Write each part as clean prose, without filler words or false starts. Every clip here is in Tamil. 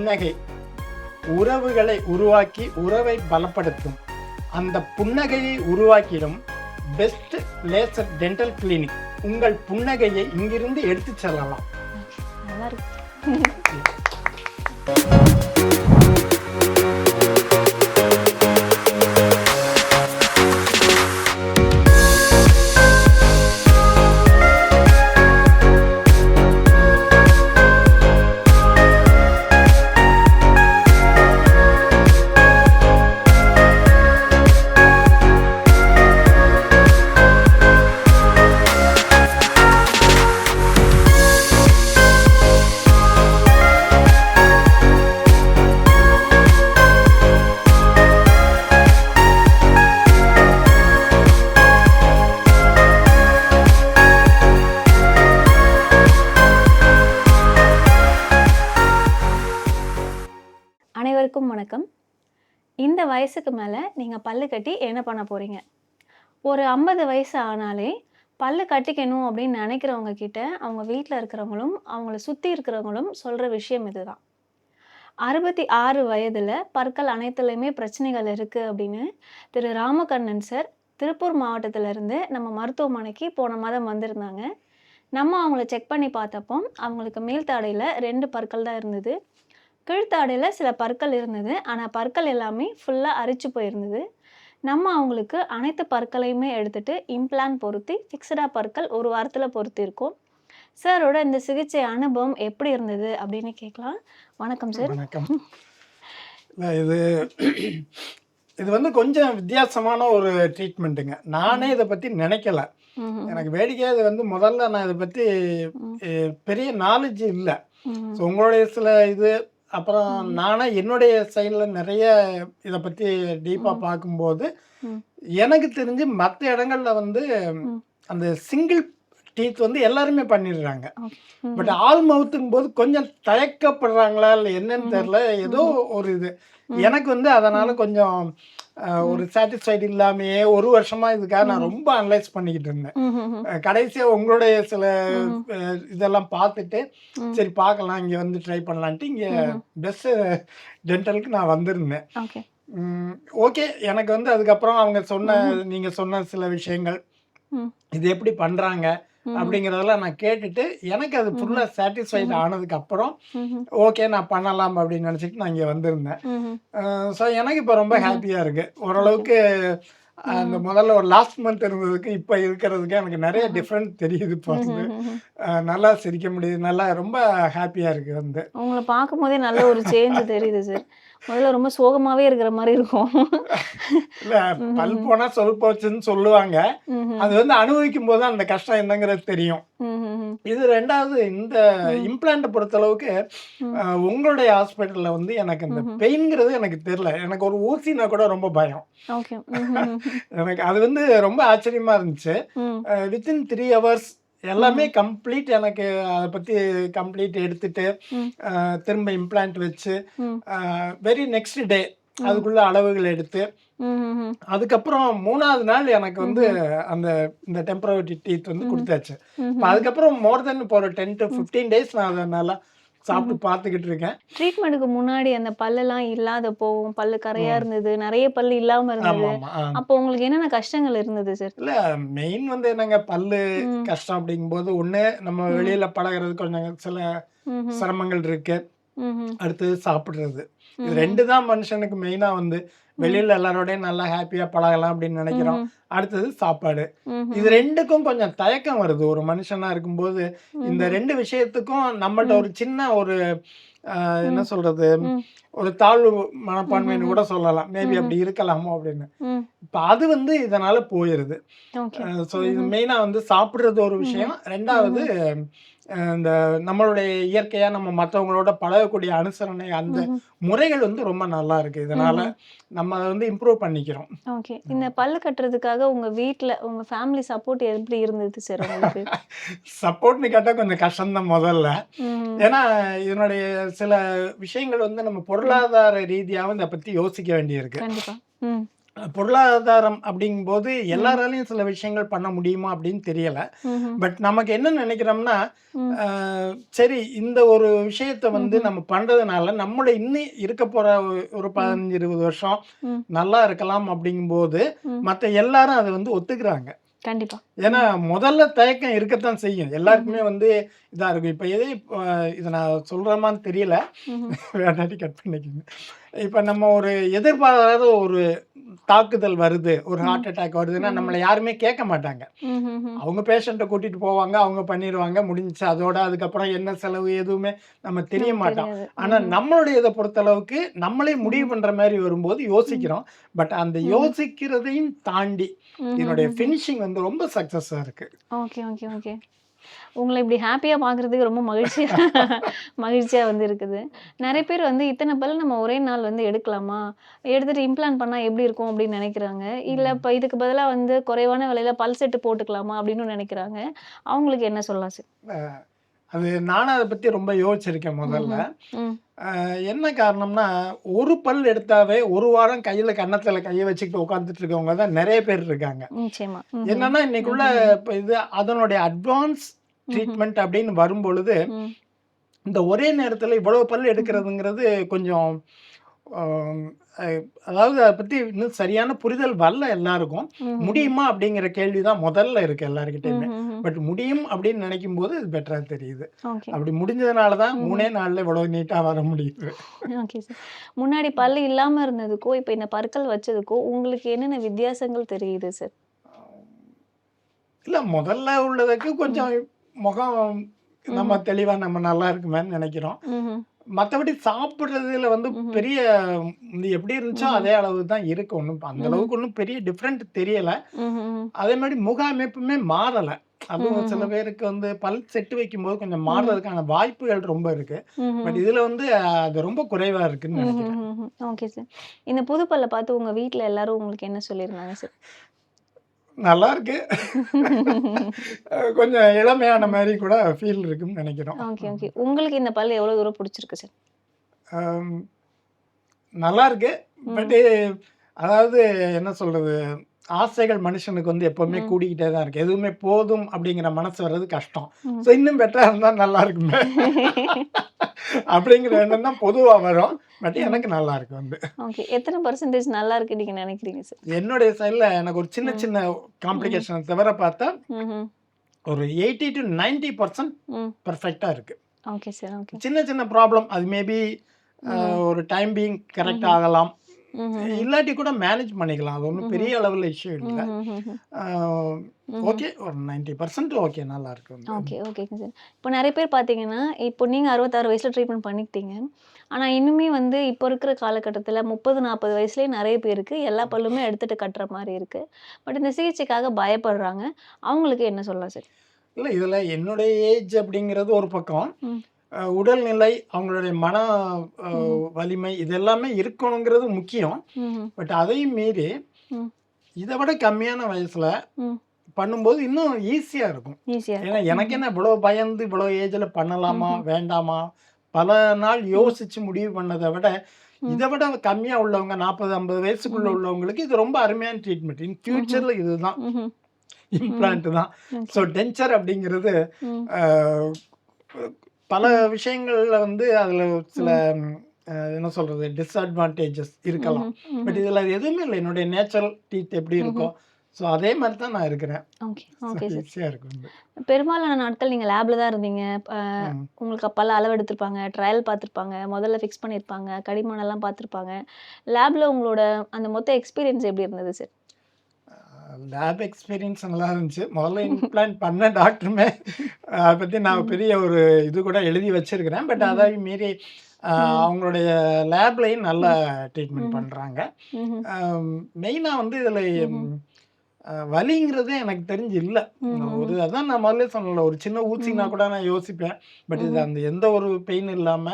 புன்னகை உறவுகளை உருவாக்கி உறவை பலப்படுத்தும். அந்த புன்னகையை உருவாக்கிடும் பெஸ்ட் லேசர் டென்டல் கிளினிக். உங்கள் புன்னகையை இங்கிருந்து எடுத்து செல்லலாம். நல்லா இருக்கு. அனைவருக்கும் வணக்கம். இந்த வயசுக்கு மேலே நீங்கள் பல்லு கட்டி என்ன பண்ண போகிறீங்க? ஒரு 50 வயசு ஆனாலே பல்லு கட்டிக்கணும் அப்படின்னு நினைக்கிறவங்க கிட்ட அவங்க வீட்டில் இருக்கிறவங்களும் அவங்கள சுற்றி இருக்கிறவங்களும் சொல்கிற விஷயம் இதுதான். 66 வயதில் பற்கள் அனைத்துலேயுமே பிரச்சனைகள் இருக்குது அப்படின்னு திரு ராமகண்ணன் சார் திருப்பூர் மாவட்டத்திலேருந்து நம்ம மருத்துவமனைக்கு போன மாதம் வந்திருந்தாங்க. நம்ம அவங்கள செக் பண்ணி பார்த்தப்போ அவங்களுக்கு மேல்தாடையில் 2 பற்கள் தான் இருந்தது. கீழ்த்தாடையில் சில பற்கள் இருந்தது. ஆனால் பற்கள் எல்லாமே ஃபுல்லாக அரிச்சு போயிருந்தது. நம்ம அவங்களுக்கு அனைத்து பற்களையுமே எடுத்துகிட்டு இம்ப்ளான்ட் பொருத்தி ஃபிக்ஸடாக பற்கள் ஒரு வாரத்தில் பொருத்தியிருக்கோம். சாரோட இந்த சிகிச்சை அனுபவம் எப்படி இருந்தது அப்படின்னு கேட்கலாம். வணக்கம் சார். வணக்கம். இது வந்து கொஞ்சம் வித்தியாசமான ஒரு ட்ரீட்மெண்ட்டுங்க. நானே இதை பற்றி நினைக்கல. எனக்கு வேடிக்கையாக இது வந்து முதல்ல நான் இதை பற்றி பெரிய நாலேஜ் இல்லை. ஸோ உங்களுடைய சில இது அப்புறம் நானே என்னுடைய சைடில் நிறைய இதை பற்றி டீப்பாக பார்க்கும்போது எனக்கு தெரிஞ்சு மற்ற இடங்கள்ல வந்து அந்த சிங்கிள் டீத் வந்து எல்லாருமே பண்ணிடுறாங்க. பட் ஆல் மவுத்துங்கும் போது கொஞ்சம் தயக்கப்படுறாங்களா இல்லை என்னன்னு தெரில. ஏதோ ஒரு இது எனக்கு வந்து அதனால கொஞ்சம் ஒரு சாட்டிஸ்ஃபைடு இல்லாமையே ஒரு வருஷமா இதுக்காக நான் ரொம்ப அனலைஸ் பண்ணிக்கிட்டு இருந்தேன். கடைசியா உங்களுடைய சில இதெல்லாம் பார்த்துட்டு சரி பார்க்கலாம் இங்க வந்து ட்ரை பண்ணலான்ட்டு இங்க பெஸ்ட் டென்டலுக்கு நான் வந்திருந்தேன். ஓகே, எனக்கு வந்து அதுக்கப்புறம் அவங்க நீங்க சொன்ன சில விஷயங்கள் இது எப்படி பண்றாங்க அப்படிங்கிறதெல்லாம் நான் கேட்டுட்டு எனக்கு அது ஃபுல்லாக சாட்டிஸ்ஃபைட் ஆனதுக்கு அப்புறம் ஓகே நான் பண்ணலாம் அப்படின்னு நினச்சிட்டு நான் இங்கே வந்திருந்தேன். ஸோ எனக்கு இப்போ ரொம்ப ஹாப்பியாக இருக்குது. ஓரளவுக்கு அந்த முதல்ல ஒரு லாஸ்ட் மந்த் இருந்ததுக்கு இப்போ இருக்கிறதுக்கு எனக்கு நிறைய டிஃப்ரெண்ட் தெரியுது. பார்த்து நல்லா சிரிக்க முடியுது. நல்லா ரொம்ப ஹாப்பியாக இருக்குது. வந்து உங்களை பார்க்கும் போதே நல்ல ஒரு சேஞ்ச் தெரியுது சார். முதல்ல ரொம்ப சோகமாகவே இருக்கிற மாதிரி இருக்கும். இல்லை, பல் போனால் சொல் போச்சுன்னு சொல்லுவாங்க. அது வந்து அனுபவிக்கும் போது அந்த கஷ்டம் என்னங்கிறது தெரியும். இது ரெண்டாவது இந்த இம்ப்ளான்ட்டை பொறுத்தளவுக்கு உங்களுடைய ஹாஸ்பிட்டலில் வந்து எனக்கு இந்த பெயின்ங்கிறது எனக்கு தெரியல. எனக்கு ஒரு ஊசினா கூட ரொம்ப பயம். எனக்கு அது வந்து ரொம்ப ஆச்சரியமா இருந்துச்சு. வித்தின் 3 hours எல்லாமே கம்ப்ளீட் எனக்கு அதை பற்றி கம்ப்ளீட் எடுத்துட்டு திரும்ப இம்ப்ளான்ட் வச்சு வெரி நெக்ஸ்ட் டே அதுக்குள்ள அளவுகள் எடுத்து அதுக்கப்புறம் 3வது நாள் எனக்கு வந்து இந்த டெம்பரரி டீத் வந்து கொடுத்தாச்சு. அதுக்கப்புறம் மோர் தென் இப்போ ஒரு 10 to 15 days நான் அதை நல்லா சாப்பிட்டு பார்த்துக்கிட்டு இருக்கேன். ட்ரீட்மெண்ட்டுக்கு முன்னாடி அந்த பல்லெல்லாம் இல்லாத போகும், பல்லு கரையா இருந்தது, நிறைய பல்லு இல்லாம இருந்தது. அப்போ உங்களுக்கு என்னென்ன கஷ்டங்கள் இருந்தது சார்? இல்ல, மெயின் வந்து என்னங்க, பல்லு கஷ்டம் அப்படிங்கும்போது ஒண்ணு நம்ம வெளியில பழகிறது கொஞ்சம் சில சிரமங்கள் இருக்கு. அடுத்தது சாப்பிடுறது. இது 2 தான் மனுஷனுக்கு மெயினா வந்து வெளியில எல்லாரோடையும் நல்லா ஹாப்பியா பழகலாம் அப்படின்னு நினைக்கிறோம். அடுத்தது சாப்பாடு. இது 2க்கும் கொஞ்சம் தயக்கம் வருது ஒரு மனுஷனா இருக்கும்போது. இந்த 2 விஷயத்துக்கும் நம்மகிட்ட ஒரு சின்ன ஒரு என்ன சொல்றது, ஒரு தாழ்வு மனப்பான்மைன்னு கூட சொல்லலாம். மேபி அப்படி இருக்கலாமோ அப்படின்னு. இப்ப அது வந்து இதனால போயிருது. ஸோ இது மெயினா வந்து சாப்பிடுறது ஒரு விஷயம். 2வது இந்த நம்மளுடைய இயற்கையா நம்ம மற்றவங்களோட பழகக்கூடிய அனுசரணை அந்த முறைகள் வந்து ரொம்ப நல்லா இருக்கு. இதனால நம்ம அதை வந்து இம்ப்ரூவ் பண்ணிக்கிறோம். ஓகே, இந்த பல்லு கட்டுறதுக்காக உங்க வீட்ல உங்க ஃபேமிலி சப்போர்ட் எப்படி இருந்தது சார் உங்களுக்கு? சப்போர்ட்னு கேட்டா கொஞ்சம் கஷ்டம்தான் முதல்ல. ஏன்னா இதனுடைய சில விஷயங்கள் வந்து நம்ம பொருளாதார ரீதியாகவும் இதை பத்தி யோசிக்க வேண்டியிருக்கு. கண்டிப்பா. பொருளாதாரம் அப்படிங்கும்போது எல்லாராலையும் சில விஷயங்கள் பண்ண முடியுமா அப்படின்னு தெரியல. பட் நமக்கு என்ன நினைக்கிறோம்னா, சரி இந்த ஒரு விஷயத்த வந்து நம்ம பண்றதுனால நம்மளோட இன்னும் இருக்க போற ஒரு 15, 20 வருஷம் நல்லா இருக்கலாம் அப்படிங்கும்போது, மத்த எல்லாரும் அத வந்து ஒத்துக்கிறாங்க. கண்டிப்பா. ஏன்னா முதல்ல தயக்கம் இருக்கத்தான் செய்யும். எல்லாருக்குமே வந்து இதா இருக்கும். இப்ப எதே இத நான் சொல்றேனான்னு தெரியல. வேண்டாட்டி கட் பண்ணிக்கங்க. இப்ப நம்ம ஒரு எதிர்பாராத ஒரு தாக்குதல் வருது, ஒரு ஹார்ட் அட்டாக் வருதுன்னா, நம்மள யாருமே கேட்க மாட்டாங்க. அவங்க பேஷண்ட்ட கூட்டிட்டு போவாங்க, அவங்க பண்ணிருவாங்க, முடிஞ்சுச்சு. அதோட அதுக்கப்புறம் என்ன செலவு எதுவுமே நம்ம தெரிய நமக்கு மாட்டோம். தெரியாது. ஆனா நம்மளுடைய இத பொறுத்தளவுக்கு நம்மளே முடிவு பண்ற மாரி வரும்போது யோசிக்கிறோம். பட் அந்த யோசிக்கிறதையும் தாண்டி என்னுடைய ஃபினிஷிங் வந்து ரொம்ப சக்சஸா இருக்கு. Okay, okay, okay. உங்கள இப்படி ஹேப்பியா பார்க்குறதுக்கு ரொம்ப மகிழ்ச்சியா மகிழ்ச்சியா வந்து இருக்குது. நெறைய பேர் வந்து இத்தன பல் நம்ம ஒரே நாள் வந்து எடுக்கலாமா? எடுத்துட்டு இம்ப்ளான்ட் பண்ணா எப்படி இருக்கும் அப்படின்னு நெனைக்கிறாங்க. இல்ல இப்ப இதுக்கு பதிலா வந்து குறைவான விலையில பல் செட் போட்டுக்கலாமா அப்படின்னும் நெனைக்கிறாங்க. அவங்களுக்கு என்ன சொல்லலாம் சார்? அ அது நானும் அத பத்தி ரொம்ப யோசிச்சிருக்கேன் முதல்ல. ம்ஹ்ம். ம். என்ன காரணம்னா, ஒரு பல் எடுத்தாவே 1 வாரம் கையில கன்னத்துல கைய வச்சுக்கிட்டு உட்கார்ந்துட்டு இருக்கவங்க தான் நெறைய பேர் இருக்காங்க. நிச்சயமா. ம்ஹ்ம். என்னன்னா, இன்னைக்குள்ள ம்ஹ்ஹ்ம். இப்ப இது அதனுடைய அட்வான்ஸ் ம்ஹ்ம். ட்ரீட்மெண்ட் அப்படின்னு வரும்பொழுது, ம். இந்த ஒரே நேரத்துல இவ்வளவு பல் ம்ஹ்ம். எடுக்கிறதுங்கிறது கொஞ்சம் அம் அ அதாவது அத பத்தி இன்னும் சரியான புரிதல் வரல எல்லாருக்கும். ம்ஹ்ஹ்ம். முடியுமா? அப்படிங்கிற கேள்வி தான் முதல்ல இருக்கு எல்லார்கிட்டயுமே. ம்ஹ்ஹ்ம். பட் முடியும் அப்படின்னு நினைக்கும்போது இது பெட்டரா தெரியுது. ஓகே. அப்படி முடிஞ்சதுனால தான் ம்ஹ்ம். 3 நாள்ல இவ்வளவு நீட்டா வர முடியுது. Okay sir. முன்னாடி பல்லு இல்லாம இருந்ததுக்கும், இப்ப இந்த பற்கள் வச்சதுக்கும் உங்களுக்கு என்னென்ன வித்தியாசங்கள் தெரியுது சார்? இல்ல முதல்ல உள்ளதுக்கு ம். கொஞ்சம் முகம் நம்ம ம்ஹ்ம். தெளிவா நம்ம நல்லா இருக்குமேன்னு நெனைக்கிறோம். ம்ஹ்ம். மத்தபடி சாப்பிடுறதுல வந்து ம்ஹ்ம். பெரிய இது எப்படி இருந்துச்சோ ம்ஹ்ம். அதே அளவு தான் இருக்கு. ஒண்ணும் அந்த ம்ஹ்ம். அளவுக்கு ஒண்ணும் பெரிய டிஃபரண்ட் தெரியல. ம்ஹ்ம். அதே மாரி முக அமைப்புமே மாறல. அதுவும் சில ம்ஹ்ம். பேருக்கு வந்து பல் செட்டு வைக்கும்போது கொஞ்சம் ம். மாறுறதுக்கான வாய்ப்புகள் ரொம்ப இருக்கு. பட் ம்ஹ்ம். இதுல வந்து அது ரொம்ப குறைவா இருக்குன்னு நெனைக்கிறேன். ம்ஹ்ஹ்ம். Okay sir. இந்த புது பல்ல பார்த்து உங்க வீட்ல எல்லாரும் உங்களுக்கு என்ன சொல்லியிருந்தாங்க சார்? நல்லா இருக்கு. கொஞ்சம் இளமையான ம். மாரி கூட ஃபீல் இருக்குன்னு நெனைக்கிறோம். Okay, okay. உங்களுக்கு இந்த பல் எவ்வளோ தூரம் புடிச்சிருக்கு சார்? அம் நல்லா இருக்கு. ம். பட்டு அதாவது என்ன சொல்றது? ஆசைகள் மனுஷனுக்கு வந்து எப்பவுமே ம். கூடிக்கிட்டே தான் இருக்கு. எதுவுமே போதும் அப்படிங்கிற மனசு வர்றது கஷ்டம். ம். ஸோ இன்னும் பெட்டரா இருந்தா நல்லா இருக்குமே! அப்படிங்கிற எண்ணம் தான் பொதுவா வரும். பட் ம். எனக்கு நல்லா இருக்கு வந்து. ஓகே. எத்தன பெர்சன்டேஜ் நல்லா இருக்குன்னு நீங்க நெனைக்கிறீங்க சார்? என்னுடைய சைட்ல எனக்கு ஒரு சின்ன ம். சின்ன ம்ஹ்ம். காம்ப்ளிகேஷன தவிர பார்த்தா, ம்ஹ்ம். ஒரு 80 to 90% ம். பெர்ஃபெக்ட்டா இருக்கு. Okay sir. ஓகே. சின்ன சின்ன ப்ராப்ளம் அது மேபி ம்ஹ்ம். ஒரு டைம் பீயிங் கரெக்ட் ம்ஹ்ம். ஆகலாம். ம்ஹ்ஹ்ம். இல்லாட்டி கூட மேனேஜ் பண்ணிக்கலாம். அது ஒண்ணும் ம்ஹ்ம். பெரிய அளவுல இஷ்யூ இல்ல. ம்ஹ்ஹ்ஹ்ம். ஆ ம்ஹ்ம். ஓகே. ஒரு 90% ஓகே. நல்லா இருக்கு வந்து. ஓகே, ஓகேங்க சார். இப்போ நெறைய பேர் பார்த்தீங்கன்னா, இப்போ நீங்க 66 வயசுல ட்ரீட்மெண்ட் பண்ணிக்கிட்டீங்க. ஆனா, இன்னுமே வந்து இப்போ இருக்கிற காலகட்டத்தில 30, 40 வயசுலயே நெறைய பேருக்கு எல்லா பல்லுமே எடுத்துட்டு கட்டுற மாரி இருக்கு. பட் இந்த சிகிச்சைக்காக பயப்படுறாங்க. அவங்களுக்கு என்ன சொல்லலாம் சார்? இல்ல இதுல என்னுடைய ஏஜ் அப்படிங்கிறது ஒரு பக்கம். ம். உடல்நிலை, அவங்களுடைய மன அ ம்ஹ்ம். வலிமை இது எல்லாமே இருக்கணுங்கிறது முக்கியம். ம்ஹ்ம். பட் அதையும் மீறி ம். இத விட கம்மியான வயசுல ம். பண்ணும்போது இன்னும் ஈஸியா இருக்கும். ஈஸியா ஏன்னா இருக்கும். எனக்கு ம்ஹ்ம். என்ன இவ்வளோ பயந்து இவ்வளோ ஏஜ்ல பண்ணலாமா? ம்ஹ்ம். வேண்டாமா? பல நாள் ம். யோசிச்சு முடிவு பண்ணத விட, ம். இத விட கம்மியா உள்ளவங்க 40, 50 வயசுக்குள்ள ம்ஹ்ம். உள்ளவங்களுக்கு இது ரொம்ப அருமையான ட்ரீட்மெண்ட். இன் ம்ஹ்ம். ஃபியூச்சர்ல இதுதான். ம்ஹ்ம். ம். இம்ப்ளான்ட் தான். So okay. டென்ச்சர் அப்படிங்கிறது ம். அ பல ம். விஷயங்கள்ல வந்து அதுல சில ம். என்ன சொல்றது? டிஸ்அட்வான்டேஜஸ் இருக்கலாம். ம்ஹ்ம். பட் ம்ஹ்ம். இதுல எதுவுமே இல்ல. என்னுடைய நேச்சுரல் டீத் எப்படி இருக்கோ, ம்ஹ்ம். ஸோ அதே மாரி தான் நான் இருக்கிறேன். ஓகே. So okay sir. ஈஸியா இருக்கும் வந்து. பெரும்பாலான நாட்கள் நீங்க லேப்ல தான் இருந்தீங்க. அ ம். உங்களுக்கு அப்பல்லாம் அளவெடுத்திருப்பாங்க, ட்ரையல் பார்த்துருப்பாங்க, முதல்ல ஃபிக்ஸ் பண்ணியிருப்பாங்க, கடிமானம்லாம் பார்த்துருப்பாங்க. லேப்ல உங்களோட அந்த மொத்த எக்ஸ்பீரியன்ஸ் எப்படி இருந்தது சார்? லேப் எக்ஸ்பீரியன்ஸ் நல்லா இருந்துச்சு. முதல்ல இம்ப்ளான்ட் பண்ண டாக்டருமே அத பத்தி நான் ம். பெரிய ஒரு இது கூட எழுதி வச்சிருக்கிறேன். பட் ம்ஹ்ம். அதையும் மீறி ம். அவங்களுடைய லேப்லயும் நல்ல ம். ட்ரீட்மெண்ட் ம்ஹ்ம். பண்றாங்க. ம்ஹ்ம். மெயினா வந்து இதில ம்ஹ்ம். வலிங்கிறதே எனக்கு தெரிஞ்சு இல்ல. ம்ஹ்ஹ்ம். ஒரு அதான் நான் முதல்லயே சொன்னேன்ல, ஒரு சின்ன ஊசினா ம்ஹ்ம். கூட நான் யோசிப்பேன். பட் இது ம்ஹ்ம். அந்த எந்த ஒரு பெயின் இல்லாம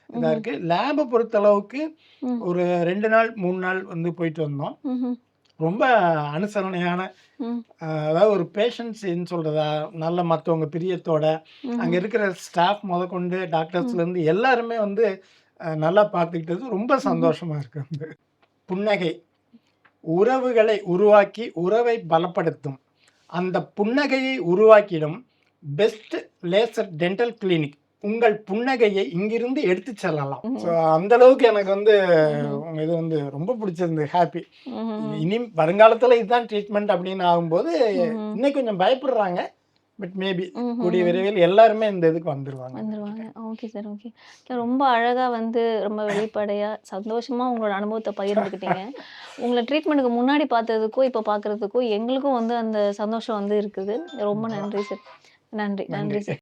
இதா ம்ஹ்ம். இருக்கு. லேப பொறுத்தளவுக்கு ம். ஒரு 2 நாள், 3 நாள் வந்து போயிட்டு வந்தோம். ம்ஹ்ம். ரொம்ப அனுசரணையான ம். அதாவது ஒரு பேஷன்ஸ்ன்னு சொல்றதா, நல்ல மத்தவங்க பிரியத்தோட, அங்க ம்ஹ்ம். இருக்கிற ஸ்டாஃப் மொதற்கொண்டு ம். டாக்டர்ஸ்லேருந்து எல்லாருமே வந்து நல்லா பார்த்துக்கிட்டது ரொம்ப ம்ஹ்ம். சந்தோஷமா இருக்கு வந்து. புன்னகை. உறவுகளை உருவாக்கி உறவை பலப்படுத்தும். அந்த புன்னகையை உருவாக்கிடும் பெஸ்ட் லேசர் டென்டல் கிளினிக். உங்கள் புன்னகையை இங்கிருந்து எடுத்து செல்லலாம். ஸோ அந்த அளவுக்கு எனக்கு வந்து உங்க இது வந்து ரொம்ப பிடிச்சிருந்தது. ஹாப்பி. இனி வருங்காலத்தில் இதுதான் ட்ரீட்மெண்ட் அப்படின்னு ஆகும்போது இன்னும் கொஞ்சம் பயப்படுறாங்க. பட் மேபி கூடிய விரைவில் எல்லாருமே இந்த இதுக்கு வந்துருவாங்க. Okay sir, okay. ரொம்ப அழகா வந்து ரொம்ப வெளிப்படையா சந்தோஷமா உங்களோட அனுபவத்தை பகிர்ந்துக்கிட்டீங்க. உங்களை ட்ரீட்மெண்ட்டுக்கு முன்னாடி பார்த்ததுக்கும் இப்போ பார்க்குறதுக்கும் எங்களுக்கும் வந்து அந்த சந்தோஷம் வந்து இருக்குது. ரொம்ப நன்றி சார். நன்றி நன்றி சார்.